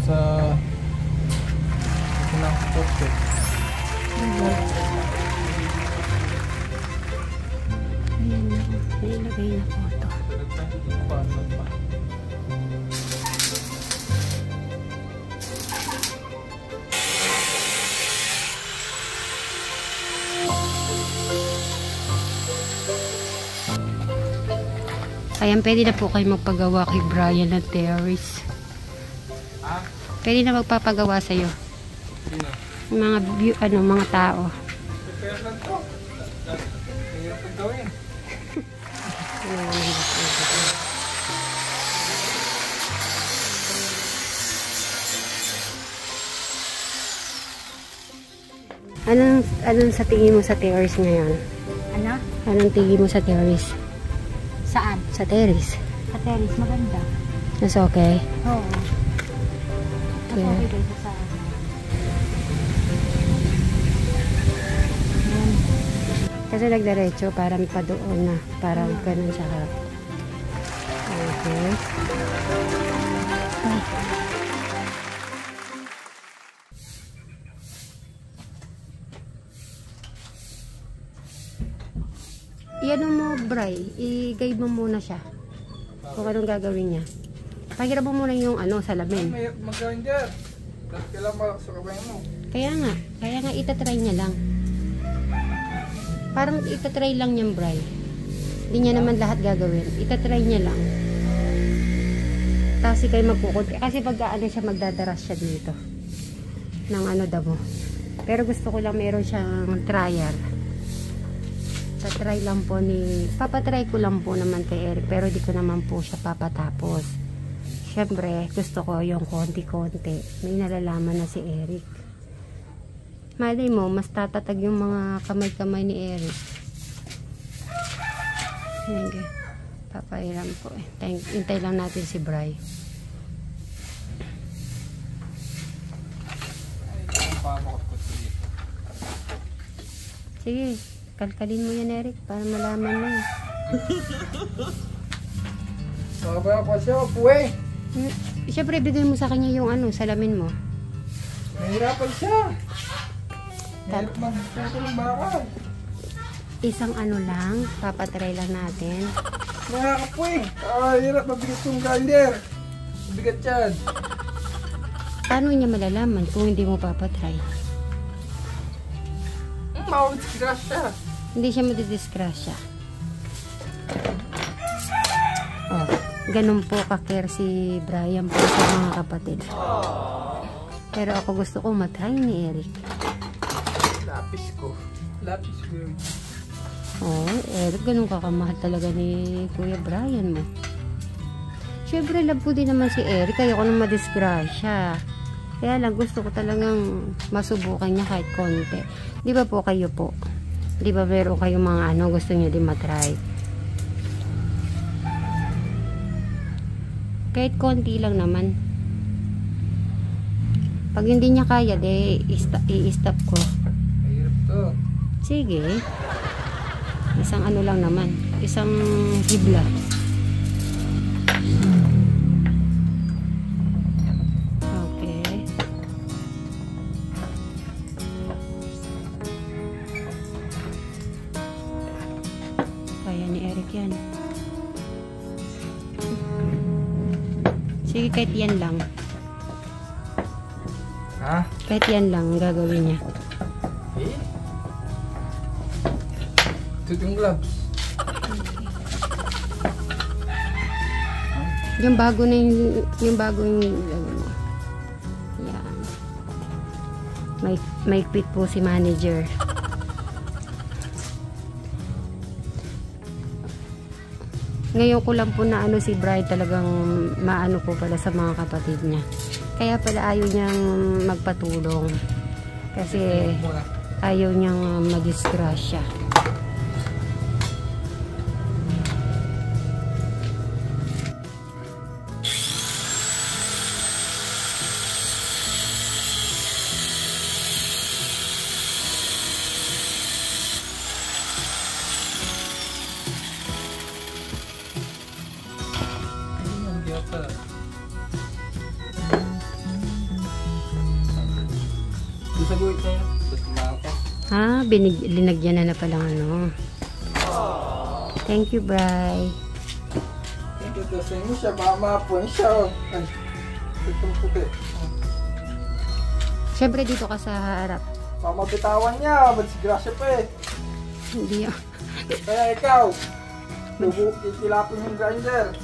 sa ng poste. Ayan na, nailagay na po ito. Ayan, pwede na po kayo magpagawa kay Brian ng terrace. Pwede na magpapagawa sa'yo. Mga view, mga tao. Anong sa tingin mo sa terrace ngayon? Ano? Anong tingin mo sa terrace? Saan? Sa terrace. Sa terrace, maganda. That's okay? Oo. Mas Yeah. okay kaysa sa ano. Kasi nagdiretso, parang pa doon na. Parang ganun sa harap. Okay. Ay. Iyan mo, Bray. I-guide mo muna siya. Kung anong gagawin niya. Pakira mo muna yung salamin. May mag-gawin dyan. Tapos kailangan malakas sa kamay mo. Kaya nga itatry niya lang. Parang itatry lang niyang Bray. Hindi niya naman lahat gagawin. Itatry niya lang. Tapos kayo magkukunti. Kasi pag siya, magdadaras siya dito. Ng damo. Pero gusto ko lang meron siyang trial. Tatry lang po papatry ko lang po naman kay Eric. Pero di ko naman po siya papatapos. Siyempre, gusto ko yung konti-konti. May nalalaman na si Eric. Malay mo, mas tatatag yung mga kamay-kamay ni Eric. Sige. Papairam po eh. Hintay lang natin si Bray. Sige. Kalkalin mo yan, Eric, para malaman mo. Makabaya pa siya, puwe. Siyempre, bigay mo sa kanya yung salamin mo. Mahirapan siya. Mahirap magputol ng bakal. Isang lang, papatry lang natin. Nakakapuwe. Hirap mabigat yung grinder. Mabigat yan. Paano niya malalaman kung hindi mo papatry? Mawag-disgrass siya. Hindi siya madidisgrasya. Oh, ganun po ka-care si Brian po sa mga kapatid. Pero ako gusto ko matry ni Eric. Lapis ko. Lapis ko yun. Oh, Eric, ganun kakamahal talaga ni Kuya Brian mo. Siyempre, love ko din naman si Eric. Ayoko nang madisgrasya. Kaya lang, gusto ko talagang masubukan niya kahit konti. Di ba po kayo po? Di ba meron kayong mga gusto niyo din matry? Kahit konti lang naman. Pag hindi niya kaya, i-stop ko. Mahirap to. Sige. Isang lang naman. Isang hibla. Kaya ni Eric yan. Sige, kahit yan lang. Ha? Kahit yan lang gagawin niya. Eh? Ito yung gloves. Yung bago na yung bago yung yan. May quit po si manager. Ngayon ko lang po na si Brian talagang maano po pala sa mga kapatid niya. Kaya pala ayaw niyang magpatulong. Kasi ayaw niyang madisgrasya. linagyan na palang ano. Thank you, Bri. Ito sa inyo siya, mamapon siya. Ay, itong puti. Siyempre dito ka sa harap. Mamabitawan niya, ba't si Gracia pa eh. Hindi ah. Kaya ikaw, itilapin yung grinder.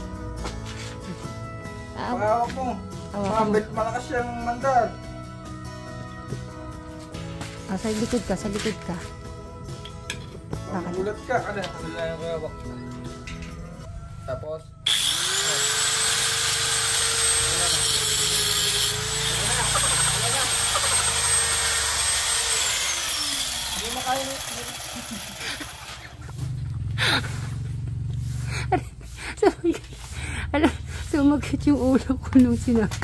Pangawak mo. Malakas siyang mandar. Sa likod ka, sa likod ka. Magulat ka. Ano lang yung kawak. Tapos, hindi makaya. Alam, sumagat yung ulo ko nung sinabi.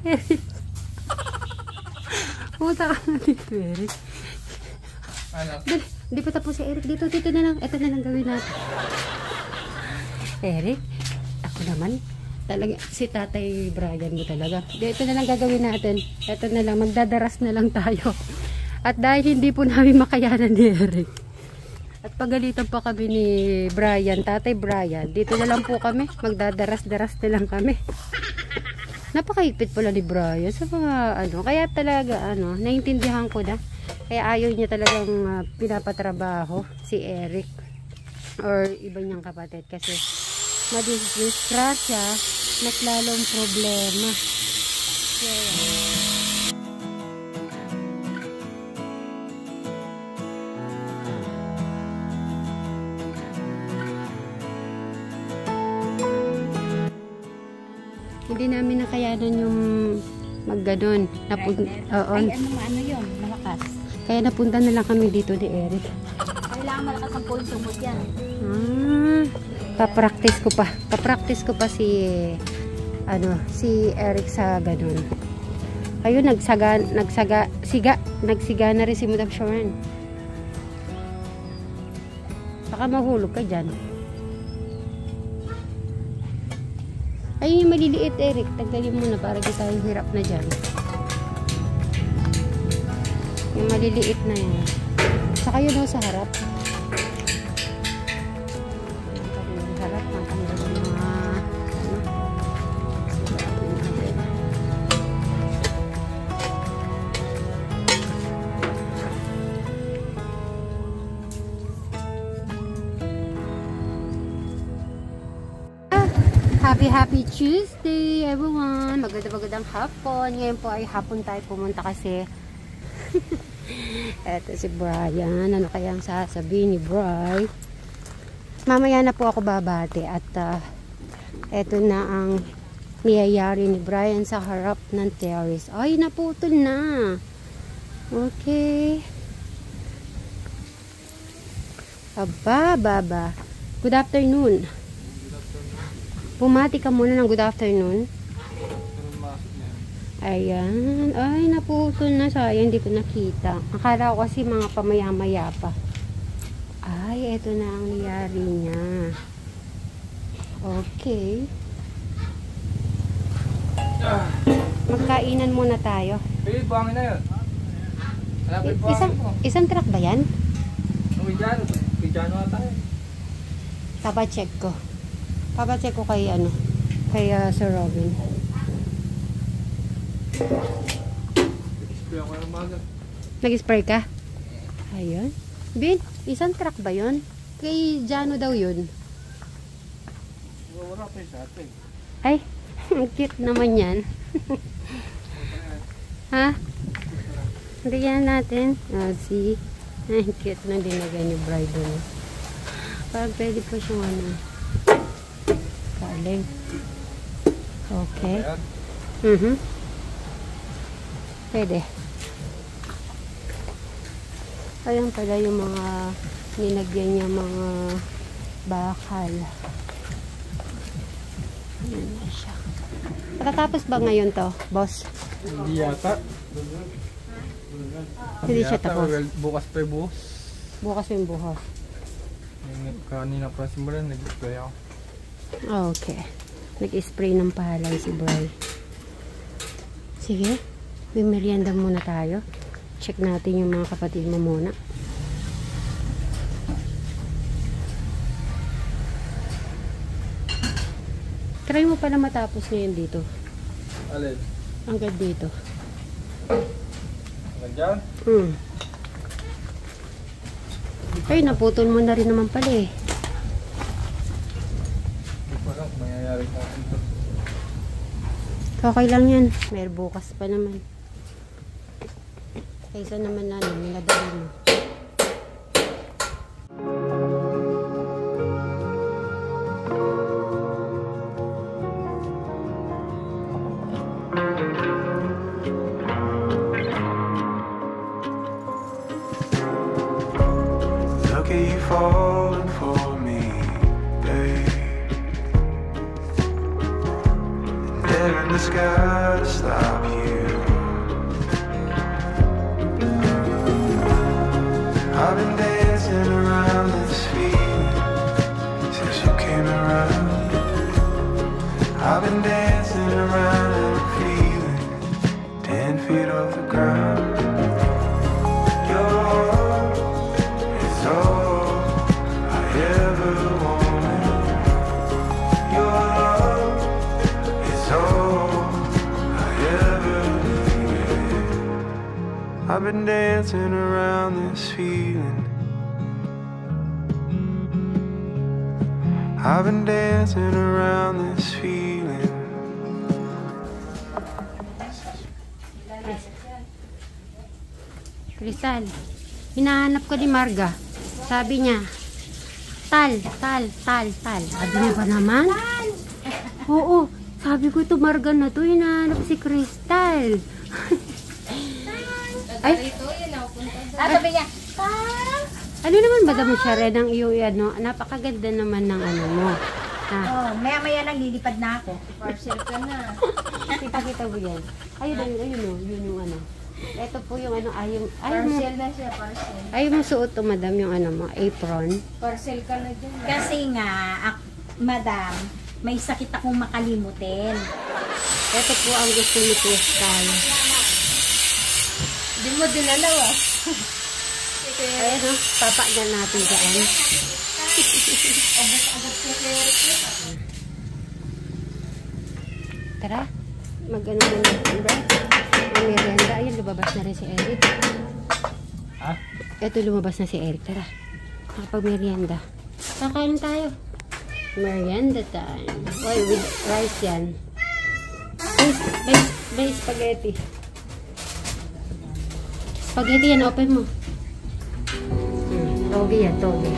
Eric. Pumunta ka na dito, Eric. Ano? Hindi pa tapos si Eric. Dito na lang. Ito na lang gawin natin. Eric, ako naman. Talaga, si Tatay Brian mo talaga. Ito na lang gagawin natin. Ito na lang. Magdadaras na lang tayo. At dahil hindi po namin makayanan ni Eric. At pagalitan pa kami ni Brian, Tatay Brian, dito na lang po kami. Magdadaras-daras na lang kami. Napakahigpit pala ni Brian sa mga ano. Kaya talaga ano, naintindihan ko na. Kaya ayaw niya talagang pinapatrabaho si Eric or iba niyang kapatid kasi madisgrasya, mas lalong problema. Hindi namin nakayanan yung magganon. Ay, ano yun? Malakas. Kaya napunta na lang kami dito ni Eric. Kailangan malakas ang pulso mo dyan. Papractice ko pa si Eric sa ganon. Ayun, nagsiga na rin si Madam Sharon. Baka mahulog ka dyan. Ayun yung maliliit, Eric. Tanggalin mo na para di tayo hirap na dyan. Yung maliliit na yan. Saka yun o sa harap. Yung harap, matanggal yung mga Happy Tuesday everyone! Magandang hapon. Ngayon po ay hapon tayo pumunta kasi eto si Brian. Ano kaya ang sasabihin ni Brian? Mamaya na po ako babate at eto na ang niyayari ni Brian sa harap ng terrace. Ay, naputol na. Okay. Baba. Good afternoon. Pumati ka muna ng good afternoon. Ayan. Ay, naputol na. Sayang, hindi ko nakita. Akala ko kasi mga pamaya-maya pa. Ay, eto na ang nangyari niya. Okay. Magkainan muna tayo. Pili, buhangin na yun. Isang truck ba yan? Pijano na tayo. Papacheck ko. Papacheck ko kay Sir Robin. Nag-spray ako ng maga. Nag-spray ka? Ayun. Bin, isang truck ba yun? Kay Jano daw yun. Wala pa sa atin. Ay, ang cute naman yan. Ha? Bigyan natin. See? Ang cute na dinagay ni Bridal. Parang pwede pa siyang kaling. Okay. Pwede. Ayan pala yung mga ninagyan niya mga bakal. Ayan na siya. Matatapos ba ngayon to, boss? Hindi yata. Hindi siya tapos. Bukas pa yung buhos. Bukas yung buhos. Kanina pa simulan, nag-spray ako. Okay. Nag-spray ng palay si Bri. Sige. May merienda muna tayo. Check natin yung mga kapatid mo muna. Try mo pala matapos ngayon dito. Alin? Hanggang dito. Nandiyan? Ay, naputol mo na rin naman pala eh. Hindi ko alam kung mangyayari sa akin ito. Okay lang yan. May bukas pa naman. Kaysa naman na nadali mo. Look at you falling for me, babe. There in the sky to stop you. I've been dancing around this feeling since you came around. I've been dancing around and feeling 10 feet off the ground. Your heart is all I ever wanted. Your love is all I ever needed. I've been dancing around this feeling. I've been dancing around this feeling. Crystal, hinahanap ko ni Marga. Sabi niya, tal. Sabi niya ba naman? Oo, sabi ko ito Marga na to, hinahanap si Crystal. Ay, Sabi niya, ano naman madam siya rin ang iyong ano, napakaganda naman ng ano mo. Ha? maya lang lilipad na ako. Parcel ka na. Kita mo yan. Ayun yung ano. Ito po yung ano, ayaw mo, Parcel na siya, parcel. ayaw mo suot to madam yung ano mo, apron. Parcel ka na dyan. Kasi nga, madam, may sakit akong makalimutin. Ito po ang gusto ni Crystal. Hindi mo dinalaw ah. Ayan o, papakyan natin dyan. Tara, mag-ano na natin ba? Ang merienda, ayun, lumabas na rin si Eric. Ha? Ito, lumabas na si Eric, tara. Nakapag-merienda. Kakain tayo. Merienda time. Oy, with rice yan. May spaghetti. Spaghetti yan, open mo. Toge yan, toge.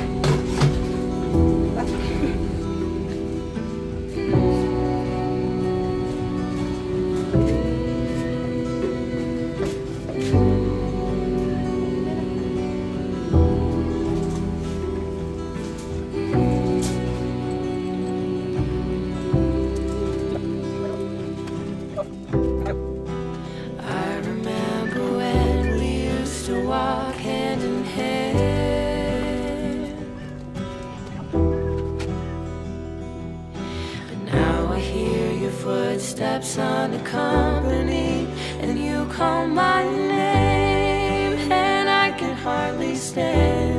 I remember when we used to walk hand in hand, but now I hear your footsteps on the company, and you call my name, and I can hardly stand.